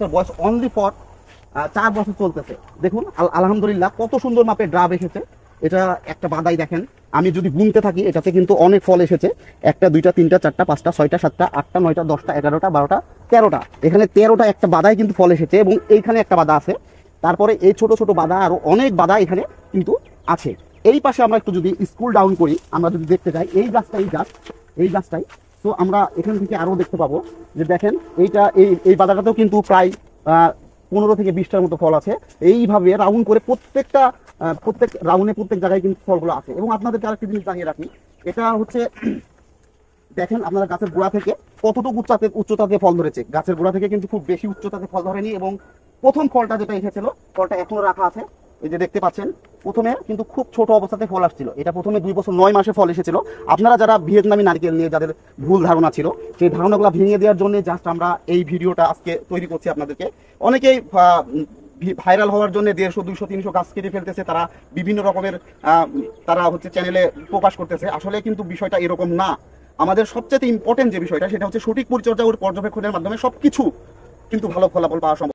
বয়স only for 4 বছর চলতেছে। দেখুন আলহামদুলিল্লাহ কত সুন্দর মাপের ড্রাব এসেছে। এটা একটা বাদাই দেখেন, আমি যদি গুনতে থাকি এটাতে কিন্তু অনেক ফল এসেছে। 1টা 2টা 3টা 4টা 5টা 6টা 7টা 8টা 9টা 10টা 11টা 12টা 13টা, এখানে 13টা একটা বাদায় কিন্তু ফল এসেছে এবং এইখানে একটা বাদা আছে। তারপরে এই ছোট ছোট বাদা আরো অনেক বাদা এখানে কিন্তু আছে। এই পাশে আমরা একটু যদি স্কুল ডাউন করি, আমরা যদি দেখতে যাই এই গাছটাই, তো আমরা এখান থেকে আরো দেখতে পাবো যে দেখেন এইটা এই বাদাটাতেও কিন্তু প্রায় 15 থেকে 20টার মতো ফল আছে। এইভাবে রাউন্ড করে প্রত্যেক রাউন্ডে প্রত্যেক জায়গায় কিন্তু ফলগুলো আছে। এবং আপনাদেরকে আরেকটি জিনিস জানিয়ে রাখি, এটা হচ্ছে দেখেন আপনারা গাছের গোড়া থেকে কতটুকু উচ্চতাতে ফল ধরেছে। গাছের গোড়া থেকে কিন্তু খুব বেশি উচ্চতাতে ফল ধরেনি এবং প্রথম ফলটা যেটা এসেছিল ফলটা এখনো রাখা আছে, এই যে দেখতে পাচ্ছেন। প্রথমে কিন্তু খুব ছোট অবস্থাতে ফল আসছিল, এটা প্রথমে 2 বছর 9 মাসে ফল এসেছিল। আপনারা যারা ভিয়েতনামি নারকেল নিয়ে যাদের ভুল ধারণা ছিল, সেই ধারণাগুলো ভেঙে দেওয়ার জন্য জাস্ট আমরা এই ভিডিওটা আজকে তৈরি করছি আপনাদেরকে। অনেকেই ভাইরাল হওয়ার জন্য 150 200 300 গাছ কেটে ফেলতেছে, তারা বিভিন্ন রকমের তারা হচ্ছে চ্যানেলে প্রকাশ করতেছে। আসলে কিন্তু বিষয়টা এরকম না। আমাদের সবচেয়ে ইম্পর্টেন্ট যে বিষয়টা সেটা হচ্ছে সঠিক পরিচর্যা ও পর্যবেক্ষণের মাধ্যমে সবকিছু কিন্তু ভালো ফলাফল পাওয়া সম্ভব।